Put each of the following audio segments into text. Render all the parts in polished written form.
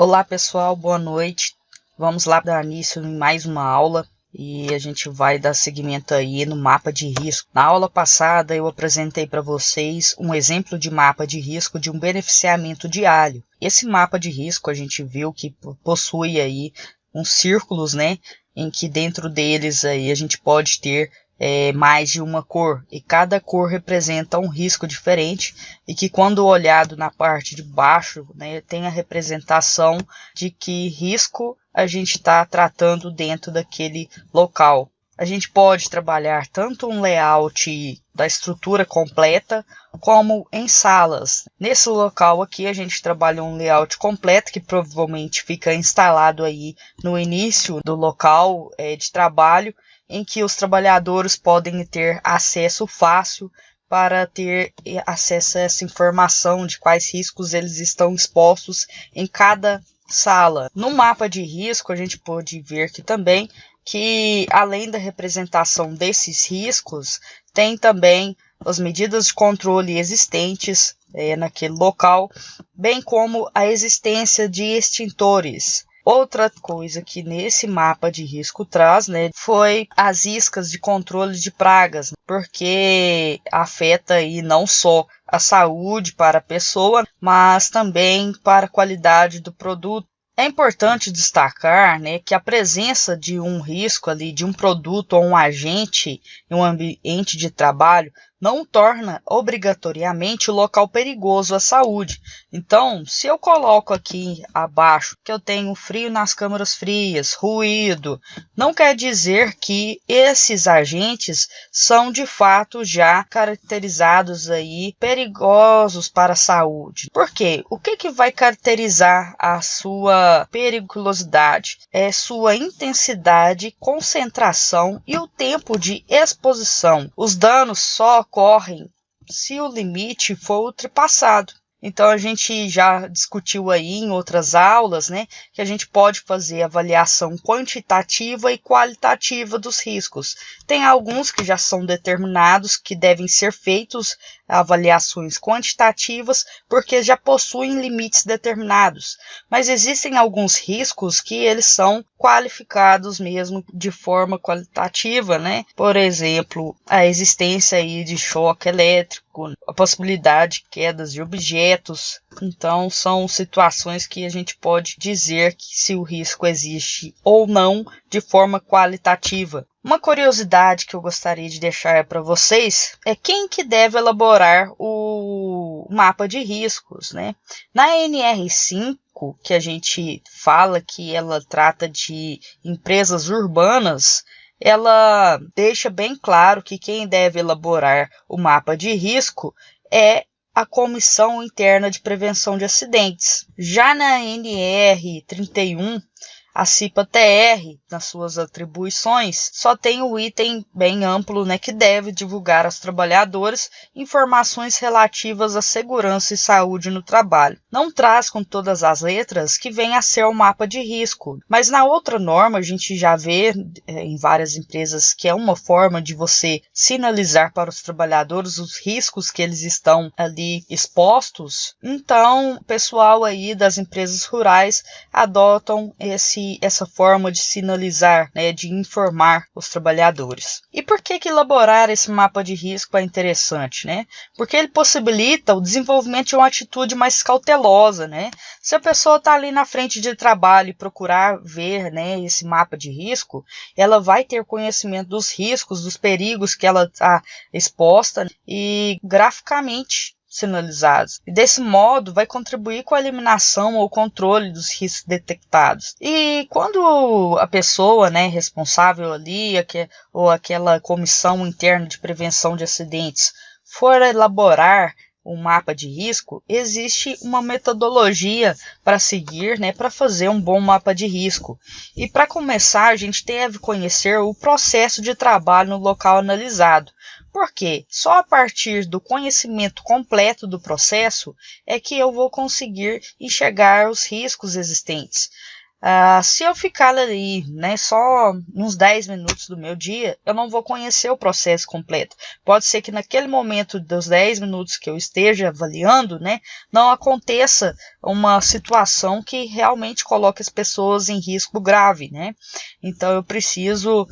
Olá pessoal, boa noite. Vamos lá dar início em mais uma aula e a gente vai dar seguimento aí no mapa de risco. Na aula passada eu apresentei para vocês um exemplo de mapa de risco de um beneficiamento diário. Esse mapa de risco a gente viu que possui aí uns círculos, né, em que dentro deles aí a gente pode ter mais de uma cor, e cada cor representa um risco diferente, e que quando olhado na parte de baixo, né, tem a representação de que risco a gente está tratando dentro daquele local. A gente pode trabalhar tanto um layout da estrutura completa, como em salas. Nesse local aqui a gente trabalha um layout completo, que provavelmente fica instalado aí no início do local de trabalho, em que os trabalhadores podem ter acesso fácil para ter acesso a essa informação de quais riscos eles estão expostos em cada sala. No mapa de risco a gente pode ver que também que além da representação desses riscos, tem também as medidas de controle existentes naquele local, bem como a existência de extintores. Outra coisa que nesse mapa de risco traz, né, foi as iscas de controle de pragas, porque afeta aí não só a saúde para a pessoa, mas também para a qualidade do produto. É importante destacar, né, que a presença de um risco ali, de um produto ou um agente em um ambiente de trabalho, não torna obrigatoriamente o local perigoso à saúde. Então, se eu coloco aqui abaixo que eu tenho frio nas câmaras frias, ruído, não quer dizer que esses agentes são de fato já caracterizados aí perigosos para a saúde. Por quê? O que vai caracterizar a sua periculosidade? É sua intensidade, concentração e o tempo de exposição. Os danos só ocorrem se o limite for ultrapassado. Então a gente já discutiu aí em outras aulas, né, que a gente pode fazer avaliação quantitativa e qualitativa dos riscos. Tem alguns que já são determinados que devem ser feitos avaliações quantitativas porque já possuem limites determinados, mas existem alguns riscos que eles são qualificados mesmo de forma qualitativa, né? Por exemplo, a existência aí de choque elétrico, a possibilidade de quedas de objetos. Então são situações que a gente pode dizer que se o risco existe ou não de forma qualitativa. Uma curiosidade que eu gostaria de deixar para vocês é quem que deve elaborar o mapa de riscos, né? Na NR5, que a gente fala que ela trata de empresas urbanas, ela deixa bem claro que quem deve elaborar o mapa de risco é a Comissão Interna de Prevenção de Acidentes. Já na NR31, a CIPA-TR, nas suas atribuições, só tem o item bem amplo, né, que deve divulgar aos trabalhadores informações relativas à segurança e saúde no trabalho. Não traz com todas as letras que vem a ser o mapa de risco, mas na outra norma a gente já vê em várias empresas que é uma forma de você sinalizar para os trabalhadores os riscos que eles estão ali expostos. Então, o pessoal aí das empresas rurais adotam essa forma de sinalizar, né, de informar os trabalhadores. E por que elaborar esse mapa de risco é interessante, né? Porque ele possibilita o desenvolvimento de uma atitude mais cautelosa, né? Se a pessoa está ali na frente de trabalho e procurar ver, né, esse mapa de risco, ela vai ter conhecimento dos riscos, dos perigos que ela está exposta e graficamente sinalizados. E desse modo vai contribuir com a eliminação ou controle dos riscos detectados. E quando a pessoa, né, responsável ali, ou aquela comissão interna de prevenção de acidentes for elaborar um mapa de risco, existe uma metodologia para seguir, né, para fazer um bom mapa de risco. E para começar, a gente deve conhecer o processo de trabalho no local analisado. Porque só a partir do conhecimento completo do processo é que eu vou conseguir enxergar os riscos existentes. Se eu ficar ali, né, só uns 10 minutos do meu dia, eu não vou conhecer o processo completo. Pode ser que naquele momento dos 10 minutos que eu esteja avaliando, né, não aconteça uma situação que realmente coloque as pessoas em risco grave, né? Então eu preciso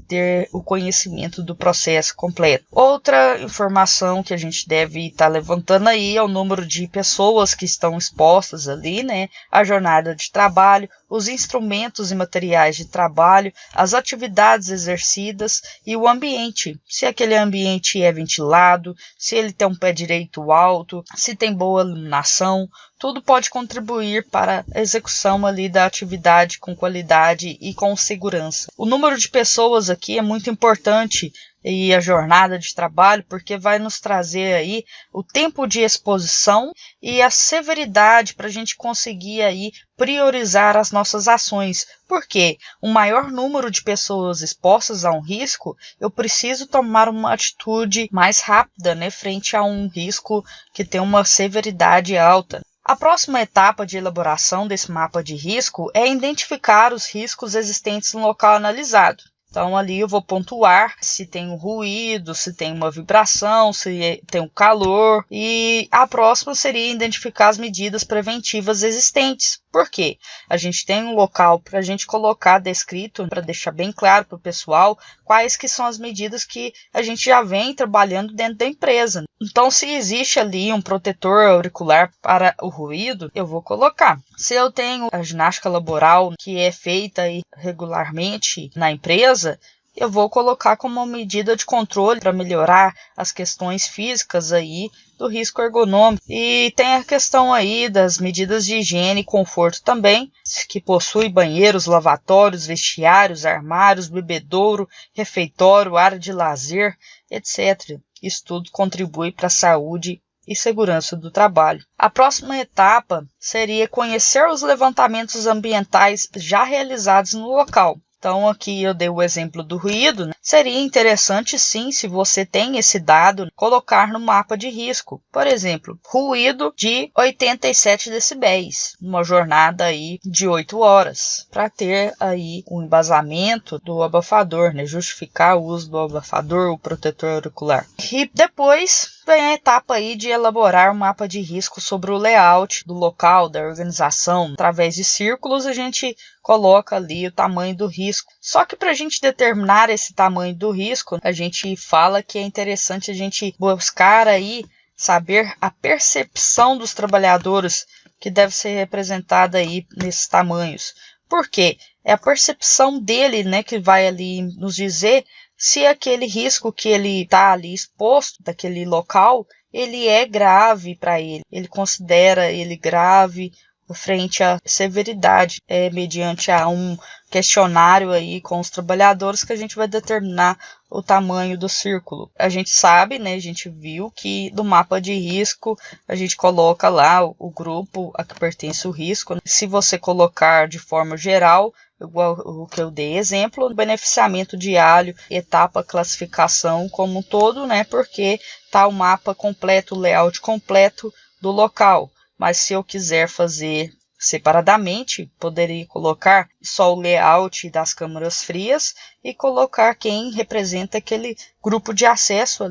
ter o conhecimento do processo completo. Outra informação que a gente deve estar levantando aí é o número de pessoas que estão expostas ali, né? A jornada de trabalho, os instrumentos e materiais de trabalho, as atividades exercidas e o ambiente. Se aquele ambiente é ventilado, se ele tem um pé direito alto, se tem boa iluminação, tudo pode contribuir para a execução ali da atividade com qualidade e com segurança. O número de pessoas aqui é muito importante e a jornada de trabalho, porque vai nos trazer aí o tempo de exposição e a severidade para a gente conseguir aí priorizar as nossas ações. Porque um maior número de pessoas expostas a um risco, eu preciso tomar uma atitude mais rápida, né, frente a um risco que tem uma severidade alta. A próxima etapa de elaboração desse mapa de risco é identificar os riscos existentes no local analisado. Então, ali eu vou pontuar se tem um ruído, se tem uma vibração, se tem um calor. E a próxima seria identificar as medidas preventivas existentes. Por quê? A gente tem um local para a gente colocar descrito, para deixar bem claro para o pessoal quais que são as medidas que a gente já vem trabalhando dentro da empresa. Então, se existe ali um protetor auricular para o ruído, eu vou colocar. Se eu tenho a ginástica laboral que é feita regularmente na empresa, eu vou colocar como uma medida de controle para melhorar as questões físicas aí do risco ergonômico. E tem a questão aí das medidas de higiene e conforto também, que possui banheiros, lavatórios, vestiários, armários, bebedouro, refeitório, área de lazer, etc. Isso tudo contribui para a saúde e segurança do trabalho. A próxima etapa seria conhecer os levantamentos ambientais já realizados no local. Então, aqui eu dei o exemplo do ruído, né? Seria interessante, sim, se você tem esse dado, colocar no mapa de risco. Por exemplo, ruído de 87 decibéis, numa jornada aí de 8 horas, para ter aí um embasamento do abafador, né? Justificar o uso do abafador, o protetor auricular. E depois vem a etapa aí de elaborar um mapa de risco sobre o layout do local, da organização. Através de círculos, a gente coloca ali o tamanho do risco. Só que para a gente determinar esse tamanho do risco, a gente fala que é interessante a gente buscar aí saber a percepção dos trabalhadores que deve ser representada aí nesses tamanhos. Por quê? É a percepção dele, né, que vai ali nos dizer se aquele risco que ele está ali exposto, daquele local, ele é grave para ele. Ele considera ele grave frente à severidade, mediante a um questionário aí com os trabalhadores que a gente vai determinar o tamanho do círculo. A gente sabe, né, a gente viu que no mapa de risco a gente coloca lá o grupo a que pertence o risco. Se você colocar de forma geral, igual o que eu dei exemplo, beneficiamento diário, etapa, classificação como um todo, né, porque está o mapa completo, o layout completo do local. Mas se eu quiser fazer separadamente, poderia colocar só o layout das câmaras frias e colocar quem representa aquele grupo de acesso,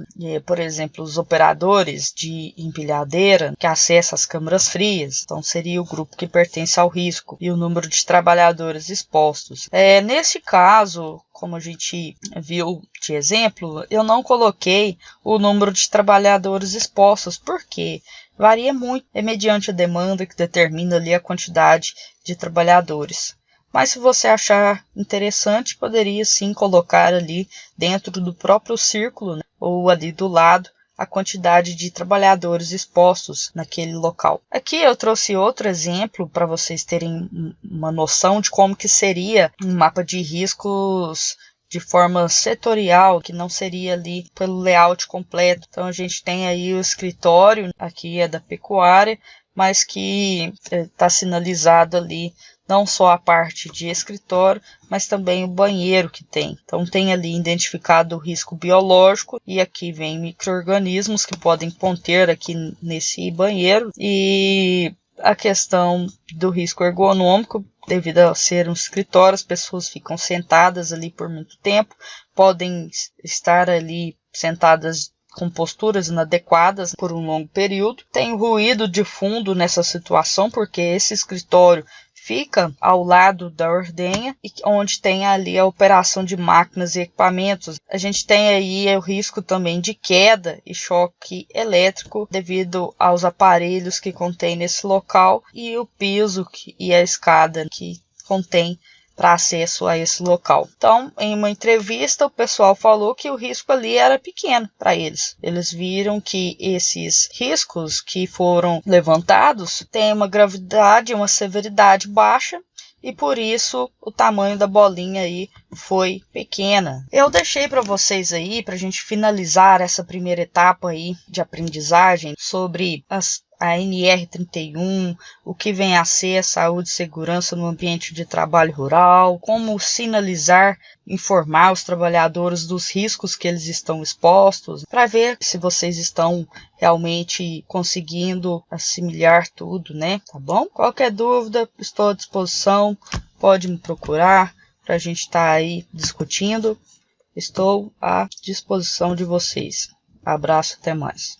por exemplo, os operadores de empilhadeira que acessam as câmaras frias. Então seria o grupo que pertence ao risco e o número de trabalhadores expostos. Nesse caso, como a gente viu de exemplo, eu não coloquei o número de trabalhadores expostos. Por quê? Varia muito, mediante a demanda que determina ali a quantidade de trabalhadores. Mas se você achar interessante, poderia sim colocar ali dentro do próprio círculo, né, ou ali do lado, a quantidade de trabalhadores expostos naquele local. Aqui eu trouxe outro exemplo para vocês terem uma noção de como que seria um mapa de riscos de forma setorial, que não seria ali pelo layout completo. Então a gente tem aí o escritório, aqui é da pecuária, mas que está sinalizado ali não só a parte de escritório, mas também o banheiro que tem. Então tem ali identificado o risco biológico e aqui vem micro-organismos que podem conter aqui nesse banheiro e a questão do risco ergonômico, devido a ser um escritório, as pessoas ficam sentadas ali por muito tempo, podem estar ali sentadas com posturas inadequadas por um longo período. Tem ruído de fundo nessa situação, porque esse escritório fica ao lado da ordenha, onde tem ali a operação de máquinas e equipamentos. A gente tem aí o risco também de queda e choque elétrico devido aos aparelhos que contém nesse local e o piso e a escada que contém para acesso a esse local. Então, em uma entrevista, o pessoal falou que o risco ali era pequeno para eles. Eles viram que esses riscos que foram levantados têm uma gravidade e uma severidade baixa, e por isso o tamanho da bolinha aí foi pequena. Eu deixei para vocês aí, para a gente finalizar essa primeira etapa aí de aprendizagem sobre a NR31, o que vem a ser a saúde e segurança no ambiente de trabalho rural, como sinalizar, informar os trabalhadores dos riscos que eles estão expostos, para ver se vocês estão realmente conseguindo assimilar tudo, né? Tá bom? Qualquer dúvida, estou à disposição, pode me procurar para a gente estar aí discutindo. Estou à disposição de vocês. Abraço, até mais.